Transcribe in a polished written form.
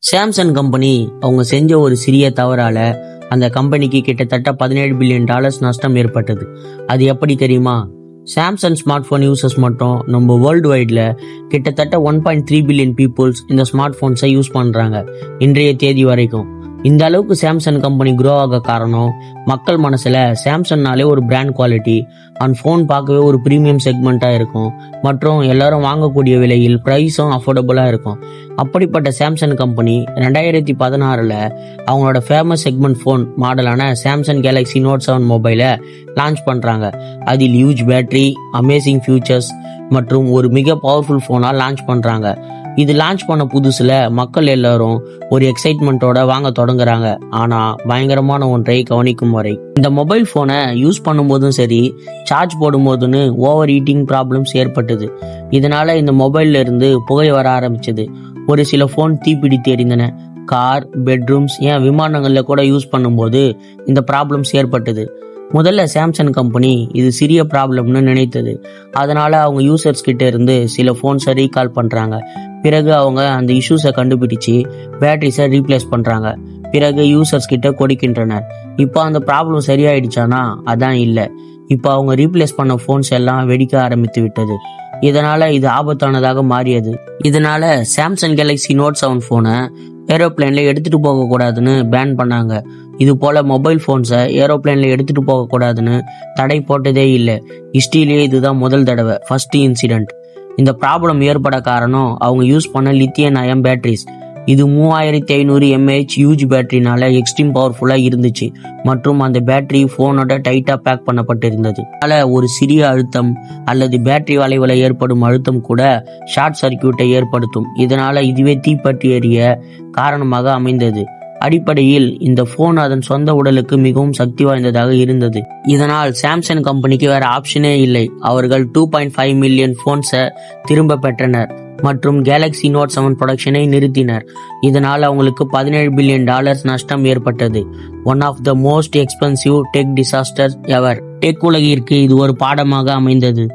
Samsung company அவங்க செஞ்ச ஒரு சிறிய தவறால அந்த கம்பெனிக்கு கிட்டத்தட்ட $17 பில்லியன் நஷ்டம் ஏற்பட்டது. அது எப்படி தெரியுமா? சாம்சங் ஸ்மார்ட் போன் யூசர்ஸ் மட்டும் நம்ம வேர்ல்டு வைட்ல கிட்டத்தட்ட 1.3 பில்லியன் பீப்புள்ஸ் இந்த ஸ்மார்ட் போன்ஸை யூஸ் பண்றாங்க இன்றைய தேதி வரைக்கும். இந்த அளவுக்கு சாம்சங் கம்பெனி க்ரோ ஆக காரணம் மக்கள் மனசுல சாம்சங்னாலே ஒரு பிராண்ட் குவாலிட்டி அண்ட் ஃபோன் பார்க்கவே ஒரு ப்ரீமியம் செக்மெண்டா இருக்கும் மற்றும் எல்லாரும் வாங்கக்கூடிய விலையில் ப்ரைஸும் அஃபோர்டபுளா இருக்கும். அப்படிப்பட்ட சாம்சங் கம்பெனி 2016 அவங்களோட ஃபேமஸ் செக்மெண்ட் ஃபோன் மாடலான சாம்சங் கேலக்ஸி நோட் 7 மொபைலை லான்ச் பண்றாங்க. அதில் ஹியூஜ் பேட்டரி, அமேசிங் ஃபியூச்சர்ஸ் மற்றும் ஒரு மிக பவர்ஃபுல் ஃபோனா லான்ச் பண்றாங்க. இது லான்ச் பண்ண புதுசுல மக்கள் எல்லாரும் ஒரு எக்ஸைட்மெண்ட்டோட வாங்க தொடங்குறாங்க. ஆனா பயங்கரமான ஒன்றை கவனிக்கும் வரை இந்த மொபைல் போனை யூஸ் பண்ணும்போதும் சரி, சார்ஜ் போடும்போதுன்னு ஓவர் ஹீட்டிங் ப்ராப்ளம்ஸ் ஏற்பட்டது. இதனால இந்த மொபைல்ல இருந்து புகை வர ஆரம்பிச்சது. ஒரு சில போன் தீப்பிடித்து எரிந்தன. கார், பெட்ரூம்ஸ், ஏன் விமானங்கள்ல கூட யூஸ் பண்ணும்போது இந்த ப்ராப்ளம்ஸ் ஏற்பட்டது. முதல்ல சாம்சங் கம்பெனி இது சிறிய ப்ராப்ளம்னு நினைத்தது. அதனால அவங்க யூசர்ஸ் கிட்ட இருந்து சில போன்ஸை ரீகால் பண்றாங்க. பிறகு அவங்க அந்த இஷ்யூஸை கண்டுபிடிச்சு பேட்டரிஸை ரீப்ளேஸ் பண்றாங்க. பிறகு யூசர்ஸ் கிட்ட கொடுக்கின்றனர். இப்போ அந்த ப்ராப்ளம் சரியாயிடுச்சானா? அதான் இல்லை. இப்போ அவங்க ரீப்ளேஸ் பண்ண போன்ஸ் எல்லாம் வெடிக்க ஆரம்பித்து விட்டது. இதனால இது ஆபத்தானதாக மாறியது. இதனால சாம்சங் கேலக்ஸி நோட் 7 போனை ஏரோப்ளேன்ல எடுத்துட்டு போக கூடாதுன்னு பேன் பண்ணாங்க. இது போல மொபைல் போன்ஸை ஏரோப்ளேன்ல எடுத்துட்டு போக கூடாதுன்னு தடை போட்டதே இல்லை. ஹிஸ்டரியிலேயே இதுதான் முதல் தடவை, ஃபர்ஸ்ட் இன்சிடென்ட். இந்த ப்ராப்ளம் ஏற்பட காரணம் அவங்க யூஸ் பண்ண லித்தியம் அயன் பேட்டரிஸ். இது 3500 mAh ஹியூஜ் பேட்டரினால எக்ஸ்ட்ரீம் பவர்ஃபுல்லா இருந்துச்சு மற்றும் அந்த பேட்டரி போனோட டைட்டா பேக் பண்ணப்பட்டிருந்தது. அதனால ஒரு சிறிய அழுத்தம் அல்லது பேட்டரி வளைவுல ஏற்படும் அழுத்தம் கூட ஷார்ட் சர்க்கியூட்டை ஏற்படுத்தும். இதனால இதுவே தீப்பற்றி எரிய காரணமாக அமைந்தது. அடிப்படையில் இந்த போன் அதன் சொந்த உடலுக்கு மிகவும் சக்தி வாய்ந்ததாக இருந்தது. இதனால் சாம்சங் கம்பெனிக்கு வேற ஆப்ஷனே இல்லை. அவர்கள் 2.5 மில்லியன் போன்ஸை திரும்ப பெற்றனர் மற்றும் கேலக்ஸி நோட் 7 ப்ரொடக்ஷனை நிறுத்தினர். இதனால் அவங்களுக்கு $17 பில்லியன் நஷ்டம் ஏற்பட்டது. One of the most expensive tech disaster ever. Tech உலகிற்கு இது ஒரு பாடமாக அமைந்தது.